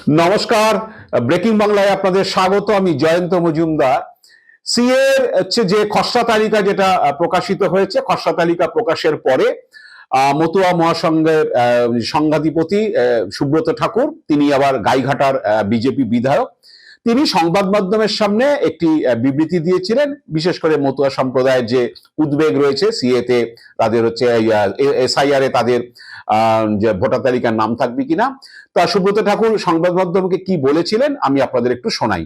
নমস্কার, ব্রেকিং বাংলায় আপনাদের স্বাগত। আমি জয়ন্ত মজুমদার। সিএ হচ্ছে যে খসড়া তালিকা যেটা প্রকাশিত হয়েছে, খসড়া তালিকা প্রকাশের পরে মতুয়া মহাসংঘের সংঘাধিপতি সুব্রত ঠাকুর, তিনি আবার গাইঘাটার বিজেপি বিধায়ক, তিনি সংবাদ মাধ্যমের সামনে একটি বিবৃতি দিয়েছিলেন। বিশেষ করে মতুয়া সম্প্রদায়ের যে উদ্বেগ রয়েছে সিএতে, তাদের হচ্ছে এসআইআর এ তাদের যে ভোটার তালিকার নাম থাকবে কিনা, তা সুব্রত ঠাকুর সংবাদ মাধ্যমকে কি বলেছিলেন আমি আপনাদের একটু শোনাই।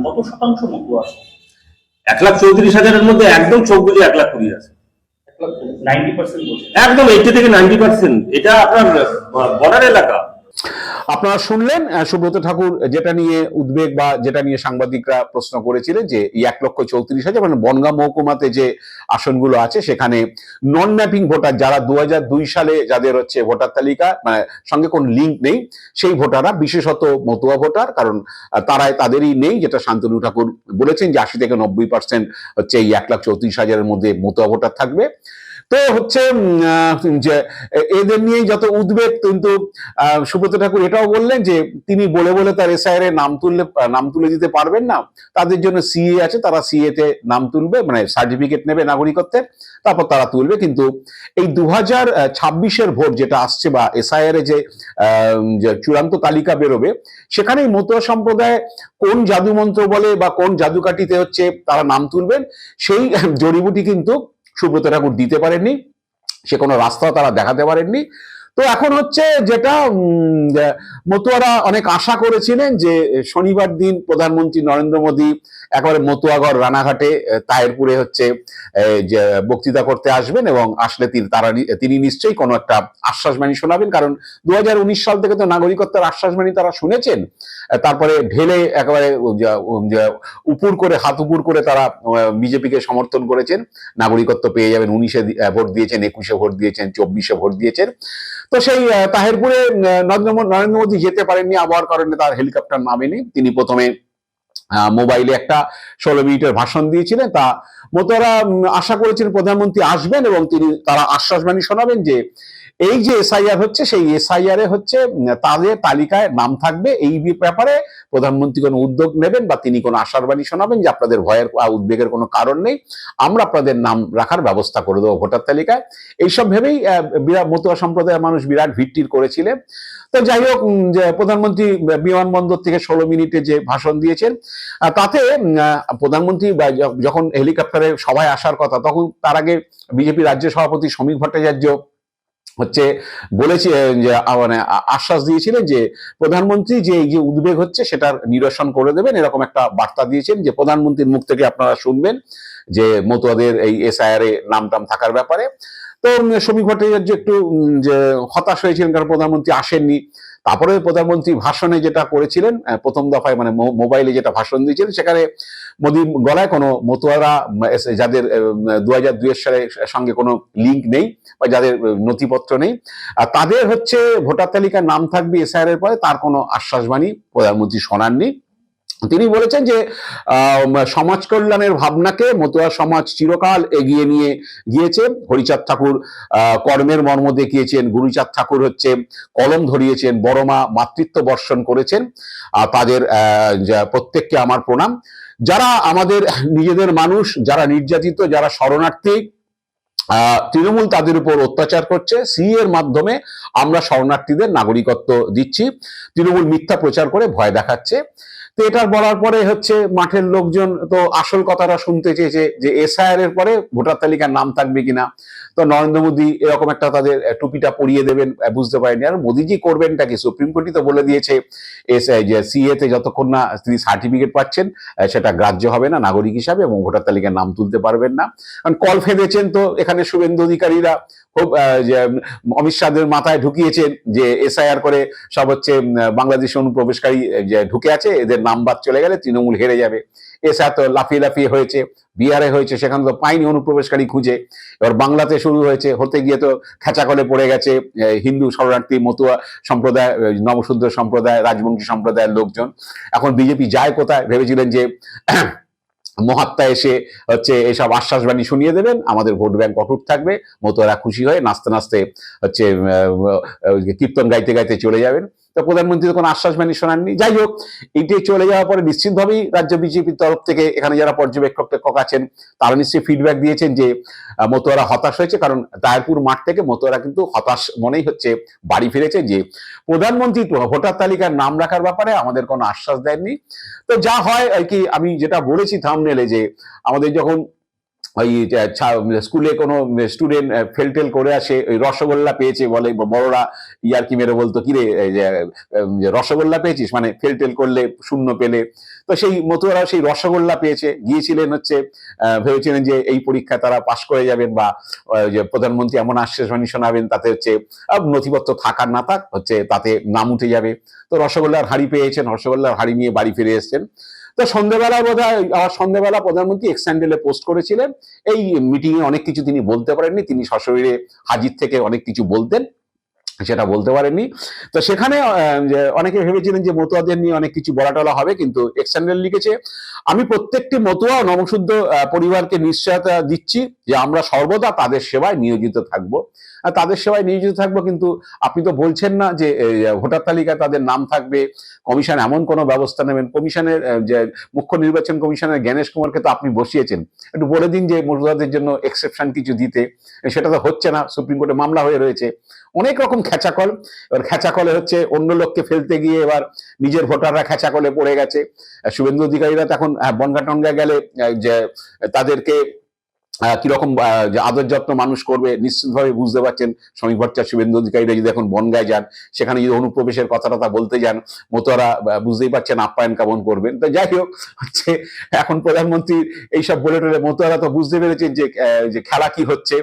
কত শতাংশ মতুয়া আছে? 1,34,000-এর মধ্যে একদম চোখ বুঝে 1,20,000 আছে। 90% একদম 80 থেকে 90%। এটা আপনার বর্ডার এলাকা। আপনারা শুনলেন সুব্রত ঠাকুর যেটা নিয়ে উদ্বেগ বা যেটা নিয়ে সাংবাদিকরা প্রশ্ন করেছিলেন, যে এই 1,34,000 মানে বনগাঁ মহকুমাতে যে আসনগুলো আছে সেখানে নন ম্যাপিং ভোটার, যারা 2002 সালে যাদের হচ্ছে ভোটার তালিকা মানে সঙ্গে কোনো লিঙ্ক নেই, সেই ভোটাররা বিশেষত মতুয়া ভোটার, কারণ তাদেরই নেই, যেটা শান্তনু ঠাকুর বলেছেন যে 80 থেকে 90% হচ্ছে এই 1,34,000-এর মধ্যে মতুয়া ভোটার থাকবে। তো হচ্ছে যে এদের নিয়েই যত উদ্বেগ, কিন্তু সুব্রত ঠাকুর এটাও বললেন যে তিনি বলে বলে তার এসআইআর এ নাম তুলে দিতে পারবেন না, তাদের জন্য সিএ আছে, তারা সিএ তে নাম তুলবে, মানে সার্টিফিকেট নেবে নাগরিকত্বের, তারপর তারা তুলবে। কিন্তু এই 2026-এর ভোট যেটা আসছে বা এসআইআর এ যে চূড়ান্ত তালিকা বেরোবে, সেখানেই মতুয়া সম্প্রদায় কোন জাদুমন্ত্র বলে বা কোন জাদুকাঠিতে হচ্ছে তারা নাম তুলবেন, সেই জড়িবুটি কিন্তু সুব্রত ঠাকুর দিতে পারেননি, সে কোনো রাস্তা তারা দেখাতে পারেননি। তো এখন হচ্ছে যেটা মতুয়ারা অনেক আশা করেছিলেন যে শনিবার দিন প্রধানমন্ত্রী নরেন্দ্র মোদী একেবারে মতুয়াগড় রানাঘাটে তাহেরপুরে হচ্ছে যে বক্তৃতা করতে আসবেন, এবং আসলে তিনি নিশ্চয়ই কোনো একটা আশ্বাসবাণী শোনাবেন, কারণ 2019 সাল থেকে তো নাগরিকত্বের আশ্বাসবাণী তারা শুনেছেন। তারপরে ঢেলে একেবারে উপুর করে হাত উপুর করে তারা বিজেপিকে সমর্থন করেছেন, নাগরিকত্ব পেয়ে যাবেন। 19-এ ভোট দিয়েছেন, 21-এ ভোট দিয়েছেন, 24-এ ভোট দিয়েছেন। তো সেই তাহেরপুরে নরেন্দ্র মোদী যেতে পারেননি আবহাওয়ার কারণে, তার হেলিকপ্টার নামেনি। তিনি প্রথমে মোবাইলে একটা 16 মিনিটের ভাষণ দিয়েছিলেন। তা মতুয়ারা আশা করেছিলেন প্রধানমন্ত্রী আসবেন এবং তারা আশ্বাসবাণী শোনাবেন যে এই যে এসআইআর হচ্ছে, সেই এসআইআর এ হচ্ছে তাদের তালিকায় নাম থাকবে, এই ব্যাপারে প্রধানমন্ত্রী কোনো উদ্যোগ নেবেন বা তিনি কোনো আশার বাণী শোনাবেন যে আপনাদের ভয়ের উদ্বেগের কোনো কারণ নেই, আমরা আপনাদের নাম রাখার ব্যবস্থা করে দেবো ভোটার তালিকায়। এইসব ভেবেই মতুয়া সম্প্রদায়ের মানুষ বিরাট ভিড় করেছিলেন। তো যাই হোক, প্রধানমন্ত্রী বিমানবন্দর থেকে 16 মিনিটে যে ভাষণ দিয়েছেন, তাতে প্রধানমন্ত্রী যখন হেলিকপ্টারে সভায় আসার কথা, তখন তার আগে বিজেপি রাজ্য সভাপতি শ্রমিক ভট্টাচার্য হচ্ছে বলেছে যে মানে আশ্বাস দিয়েছিলেন যে প্রধানমন্ত্রী যে এই যে উদ্বেগ হচ্ছে সেটার নিরসন করে দেবেন, এরকম একটা বার্তা দিয়েছেন, যে প্রধানমন্ত্রীর মুখ থেকে আপনারা শুনবেন যে মতুয়াদের এই এসআইআর এ নাম থাকার ব্যাপারে। তো শ্রমিক ভট্টাচার্য একটু যে হতাশ হয়েছিলেন, কারণ প্রধানমন্ত্রী আসেননি। তারপরে প্রধানমন্ত্রী ভাষণে যেটা করেছিলেন, প্রথম দফায় মানে মোবাইলে যেটা ভাষণ দিয়েছিলেন, সেখানে মোদীর গলায় কোনো মতুয়ারা যাদের 2002 সালের সঙ্গে কোনো লিঙ্ক নেই বা যাদের নথিপত্র নেই, তাদের হচ্ছে ভোটার তালিকার নাম থাকবে এসআইআর এর পরে, তার কোনো আশ্বাসবাণী প্রধানমন্ত্রী শোনাননি। তিনি বলেছেন যে সমাজ কল্যাণের ভাবনাকে মতুয়া সমাজ চিরকাল এগিয়ে নিয়ে গিয়েছে। হরিচাঁদ ঠাকুর কর্মের মর্ম দেখিয়েছেন, গুরুচাঁদ ঠাকুর হচ্ছে কলম ধরিয়েছেন, বড় মা মাতৃত্ব বর্ষণ করেছেন। তাদের প্রত্যেককে আমার প্রণাম। যারা আমাদের নিজেদের মানুষ, যারা নির্যাতিত, যারা শরণার্থী, তৃণমূল তাদের উপর অত্যাচার করছে, সিএ এর মাধ্যমে আমরা শরণার্থীদের নাগরিকত্ব দিচ্ছি, তৃণমূল মিথ্যা প্রচার করে ভয় দেখাচ্ছে। তো এটা বলার পরে হচ্ছে মাঠের লোকজন তো আসল কথাটা শুনতে চেয়েছে যে এসআইআর এর পরে ভোটার তালিকার নাম থাকবে কিনা। তো নরেন্দ্র মোদী এরকম একটা তাদের টুপিটা পরিয়ে দেবেন, বুঝতে পারেনি। আর মোদীজি করবেনটা কি, সুপ্রিম কোর্টই তো বলে দিয়েছে সিএ তে যতক্ষণ না তিনি সার্টিফিকেট পাচ্ছেন সেটা গ্রাহ্য হবে না নাগরিক হিসাবে, এবং ভোটার তালিকার নাম তুলতে পারবেন না। কারণ কল ফেঁদেছেন তো এখানে শুভেন্দু অধিকারীরা, খুব অমিত শাহের মাথায় ঢুকিয়েছেন যে এসআইআর করে সব হচ্ছে বাংলাদেশ অনুপ্রবেশকারী ঢুকে আছে, এদের নাম বাদ চলে গেলে তৃণমূল হেরে যাবে। এসআইআর তো লাফিয়ে হয়েছে, বিহারে হয়েছে, সেখানে তো পাইনি অনুপ্রবেশকারী খুঁজে। এবার বাংলাতে শুরু হয়েছে, হতে গিয়ে তো খেঁচাকলে পড়ে গেছে হিন্দু শরণার্থী, মতুয়া সম্প্রদায়, নবশূদ্র সম্প্রদায়, রাজবংশী সম্প্রদায়ের লোকজন। এখন বিজেপি যায় কোথায়, ভেবেছিলেন যে মহাত্মা এসে হচ্ছে এসব আশ্বাসবাণী শুনিয়ে দেবেন, আমাদের ভোট ব্যাংক অটুট থাকবে, মতুয়ারা খুশি হয়ে নাচতে নাচতে হচ্ছে কীর্তন গাইতে গাইতে চলে যাবেন। তা প্রধানমন্ত্রী তো কোনো আশ্বাস বাণী শোনাননি। যাই হোক, এইটাই চলে যাওয়ার পরে নিশ্চিতভাবেই রাজ্য বিজেপির তরফ থেকে এখানে যারা পর্যবেক্ষক আছেন তারা নিশ্চয়ই ফিডব্যাক দিয়েছেন যে মতুয়ারা হতাশ হয়েছে, কারণ তায়ারপুর মাঠ থেকে মতুয়ারা কিন্তু হতাশ মনেই হচ্ছে বাড়ি ফিরেছে যে প্রধানমন্ত্রী ভোটার তালিকার নাম রাখার ব্যাপারে আমাদের কোনো আশ্বাস দেননি। তো যা হয় আর কি, আমি যেটা বলেছি থাম্বনেলে যে আমাদের যখন ওই স্কুলে কোনো স্টুডেন্ট ফেলটেল করে আসে, ওই রসগোল্লা পেয়েছে বলে, বড়রা ইয়ারকি মেরে বলতো কিরে রসগোল্লা পেয়েছিস, মানে ফেলটেল করলে শূন্য পেলে। তো সেই মতুয়ারা সেই রসগোল্লা পেয়েছে, গিয়েছিলেন হচ্ছে ভেবেছিলেন যে এই পরীক্ষায় তারা পাশ করে যাবেন বা যে প্রধানমন্ত্রী এমন আশ্বাসবাণী শোনাবেন তাতে হচ্ছে নথিপত্র থাকার না থাক হচ্ছে তাতে নাম উঠে যাবে। তো রসগোল্লার হাড়ি পেয়েছেন, রসগোল্লার হাড়ি নিয়ে বাড়ি ফিরে এসছেন। তো সন্ধ্যেবেলা বোধহয় আবার সন্ধ্যেবেলা প্রধানমন্ত্রী এক্স হ্যান্ডেলে পোস্ট করেছিলেন এই মিটিং এ অনেক কিছু তিনি বলতে পারেননি, তিনি সশরীরে হাজির থেকে অনেক কিছু বলতেন, সেটা বলতে পারেননি। তো সেখানে অনেকে ভেবেছিলেন যে মতুয়াদের নিয়ে অনেক কিছু বলা টলা হবে, কিন্তু এক্সট্যান্ডার লিখেছে আমি প্রত্যেকটি মতুয়া নবশুদ্ধ পরিবারকে নিশ্চয়তা দিচ্ছি যে আমরা সর্বদা তাদের সেবায় নিয়োজিত থাকব। তাদের সেবায় নিয়োজিত থাকবো, কিন্তু আপনি তো বলছেন না যে ভোটার তালিকায় তাদের নাম থাকবে, কমিশন এমন কোনো ব্যবস্থা নেবেন। কমিশনের যে মুখ্য নির্বাচন কমিশনের জ্ঞানেশ কুমারকে তো আপনি বসিয়েছেন, একটু বলে দিন যে মতুয়াদের জন্য এক্সেপশন কিছু দিতে। সেটা তো হচ্ছে না, সুপ্রিম কোর্টে মামলা হয়ে রয়েছে। অনেক রকম খেঁচাকল, এবার খেঁচাকলে হচ্ছে অন্য লোককে ফেলতে গিয়ে এবার নিজের ভোটাররা খেঁচাকলে পড়ে গেছে। শুভেন্দু অধিকারীরা তখন বনগা টনগা গেলে যে তাদেরকে কিরকম যে আদর যত্ন মানুষ করবে নিশ্চিতভাবে বুঝতে পারছেন। শ্রমিক ভট্টাচার্য শুভেন্দু অধিকারীরা যদি এখন বনগায় যান, সেখানে যদি অনুপ্রবেশের কথাটা বলতে যান, মতোরা বুঝতেই পারছেন আপ্যায়ন কেমন করবেন। তো যাই হোক হচ্ছে, এখন প্রধানমন্ত্রী এইসব বলে টলে মতোরা তো বুঝতে পেরেছেন যে খেলা কি হচ্ছে।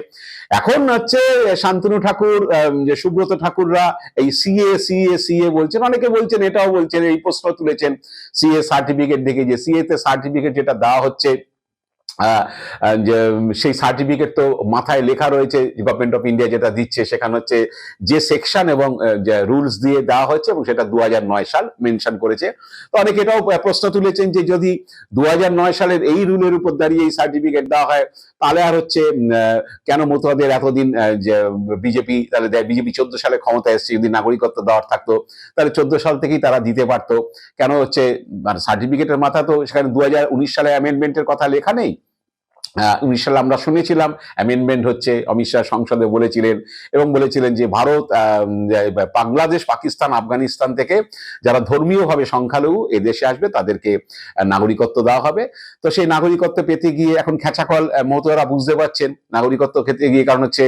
এখন হচ্ছে শান্তনু ঠাকুর, যে সুব্রত ঠাকুররা এই সিএ সিএ সিএ বলছেন, অনেকে বলছেন এটাও বলছেন, এই প্রশ্ন তুলেছেন সিএ সার্টিফিকেট দেখে, যে সিএ তে সার্টিফিকেট যেটা দেওয়া হচ্ছে যে সেই সার্টিফিকেট তো মাথায় লেখা রয়েছে গভর্নমেন্ট অফ ইন্ডিয়া যেটা দিচ্ছে, সেখানে হচ্ছে যে সেকশন এবং রুলস দিয়ে দেওয়া হয়েছে এবং সেটা 2009 সাল মেনশন করেছে। তো অনেকে এটাও প্রশ্ন তুলেছেন যে যদি 2009 সালের এই রুলের উপর দাঁড়িয়ে এই সার্টিফিকেট দেওয়া হয়, তাহলে আর হচ্ছে কেন মতুয়াদের এতদিন যে বিজেপি তাহলে দেয়, বিজেপি 14 সালে ক্ষমতায় এসেছে, যদি নাগরিকত্ব দেওয়ার থাকতো তাহলে 14 সাল থেকেই তারা দিতে পারতো। কেন হচ্ছে মানে সার্টিফিকেটের মাথা তো সেখানে 2019 সালে অ্যামেন্ডমেন্টের কথা লেখা নেই। 19 সালে আমরা শুনেছিলাম অ্যামেন্ডমেন্ট হচ্ছে, অমিত শাহ সংসদে বলেছিলেন এবং বলেছিলেন যে ভারত, বাংলাদেশ, পাকিস্তান, আফগানিস্তান থেকে যারা ধর্মীয়ভাবে সংখ্যালঘু এ দেশে আসবে তাদেরকে নাগরিকত্ব দেওয়া হবে। তো সেই নাগরিকত্ব পেতে গিয়ে এখন খেঁচাকল মতুয়ারা বুঝতে পারছেন নাগরিকত্ব পেতে গিয়ে, কারণ হচ্ছে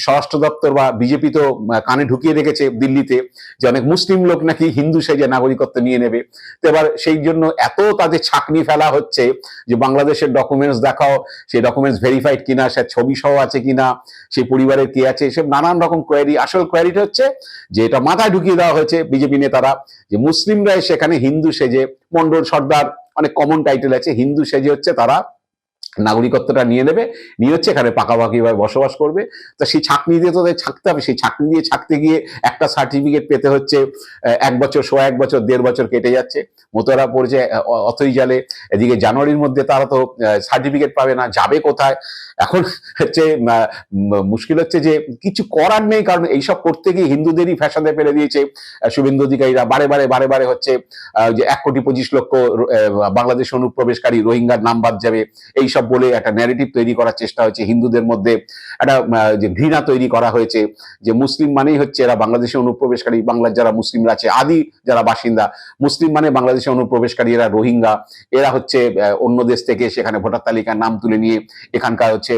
স্বরাষ্ট্র দপ্তর বা বিজেপি তো কানে ঢুকিয়ে রেখেছে দিল্লিতে যে অনেক মুসলিম লোক নাকি হিন্দু সেজে নাগরিকত্ব নিয়ে নেবে। তো এবার সেই জন্য এত তাদের ছাকনি ফেলা হচ্ছে যে বাংলাদেশের ডকুমেন্টস দেখাও, সেই ডকুমেন্টস ভেরিফাইড কিনা, সে ছবি সহ আছে কিনা, সেই পরিবারের কে আছে, এসব নানান রকম কোয়ারি। আসল কোয়ারিটা হচ্ছে যে এটা মাথায় ঢুকিয়ে দেওয়া হয়েছে বিজেপি নেতারা যে মুসলিমরা সেখানে হিন্দু সেজে, মন্ডল সর্দার অনেক কমন টাইটেল আছে, হিন্দু সেজে হচ্ছে তারা নাগরিকত্বটা নিয়ে নেবে, নিয়ে হচ্ছে এখানে পাকাপাকিভাবে বসবাস করবে। তো সেই ছাকনি দিয়ে তোদের ছাকতে হবে, সেই ছাকনি দিয়ে ছাকতে গিয়ে একটা সার্টিফিকেট পেতে হচ্ছে 1 বছর, 1.5 বছর, 1.5 বছর কেটে যাচ্ছে। মতোরা পড়ছে অথই জালে। এদিকে জানুয়ারির মধ্যে তারা তো সার্টিফিকেট পাবে না, যাবে কোথায়? এখন হচ্ছে মুশকিল হচ্ছে যে কিছু করার নেই, কারণ এইসব করতে গিয়ে হিন্দুদেরই ফ্যাসাদে ফেলে দিয়েছে শুভেন্দু অধিকারীরা। বারে বারে হচ্ছে যে 1,25,00,000 বাংলাদেশ অনুপ্রবেশকারী রোহিঙ্গার নাম বাদ যাবে, এইসব বলে একটা ন্যারেটিভ তৈরি করার চেষ্টা হয়েছে। হিন্দুদের মধ্যে একটা যে ঘৃণা তৈরি করা হয়েছে যে মুসলিম মানেই হচ্ছে এরা বাংলাদেশে অনুপ্রবেশকারী, বাংলার যারা মুসলিমরা আছে আদি যারা বাসিন্দা, মুসলিম মানে বাংলাদেশে অনুপ্রবেশকারী, এরা রোহিঙ্গা, এরা হচ্ছে অন্য দেশ থেকে সেখানে ভোটার তালিকার নাম তুলে নিয়ে এখানকার হচ্ছে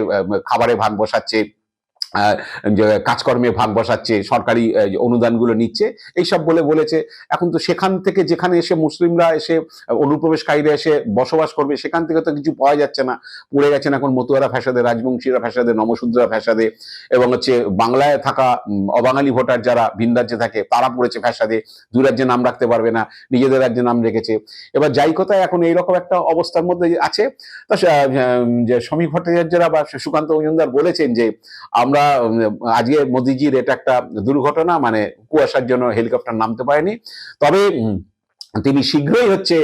খাবারে ভাগ বসাচ্ছে, কাজকর্মে ভাগ বসাচ্ছে, সরকারি অনুদানগুলো নিচ্ছে, এইসব বলেছে। এখন তো সেখান থেকে যেখানে এসে মুসলিমরা এসে অনুপ্রবেশকারীরা এসে বসবাস করবে সেখান থেকে তো কিছু পাওয়া যাচ্ছে না, পড়ে গেছেন এখন মতুয়ারা ফ্যাসাদে, রাজবংশীরা ফ্যাসাদে, নমশূদ্ররা ফ্যাসাদে, এবং হচ্ছে বাংলায় থাকা অবাঙালি ভোটার যারা ভিন রাজ্যে থাকে তারা পড়েছে ফ্যাসাদে, দুই রাজ্যে নাম রাখতে পারবে না, নিজেদের রাজ্যে নাম রেখেছে। এবার যাই কথায় এখন এইরকম একটা অবস্থার মধ্যে আছে। যে শ্রমিক ভট্টাচার্যরা বা সুকান্ত মজুমদার বলেছেন যে আমরা আজকে মোদিজির এটা একটা দুর্ঘটনা, মানে কুয়াশার জন্য হেলিকপ্টার নামতে পারেনি, তবে তিনি শীঘ্রই হচ্ছে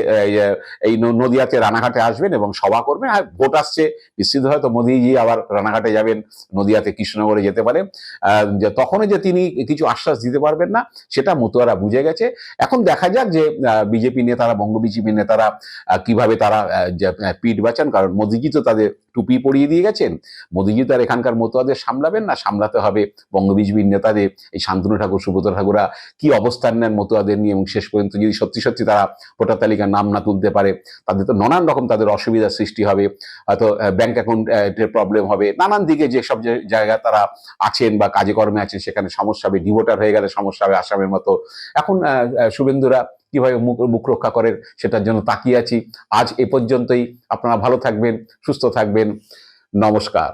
এই নদিয়াতে রানাঘাটে আসবেন এবং সভা করবেন। আর ভোট আসছে, নিশ্চিত হয়তো মোদিজি আবার রানাঘাটে যাবেন, নদিয়াতে কৃষ্ণনগরে যেতে পারে। যে তখনও যে তিনি কিছু আশ্বাস দিতে পারবেন না সেটা মতুয়ারা বুঝে গেছে। এখন দেখা যাক যে বিজেপি নেতারা, বঙ্গ বিজেপি নেতারা কিভাবে তারা পিঠ বাঁচান, কারণ মোদিজি তো তাদের টুপি পরিয়ে দিয়ে গেছেন। মোদিজি তো আর এখানকার মতুয়াদের সামলাবেন না, সামলাতে হবে বঙ্গ বিজেপির নেতাদের। এই শান্তনু ঠাকুর, সুব্রত ঠাকুরা কি অবস্থান নেন মতুয়াদের নিয়ে, এবং শেষ পর্যন্ত যদি সত্যি সত্যি তারা ভোটার তালিকার নাম না তুলতে পারে, তাদের তো নানান রকম তাদের অসুবিধার সৃষ্টি হবে। হয়তো ব্যাংক অ্যাকাউন্টের প্রবলেম হবে, নানান দিকে যেসব জায়গায় তারা আছেন বা কাজে কর্মে আছেন সেখানে সমস্যা হবে, ডিভোটার হয়ে গেলে সমস্যা হবে আসামের মতো। এখন শুভেন্দুরা কিভাবে মুখ রক্ষা করেন সেটার জন্য তাকিয়ে আছি। আজ এ পর্যন্তই। আপনারা ভালো থাকবেন, সুস্থ থাকবেন। নমস্কার।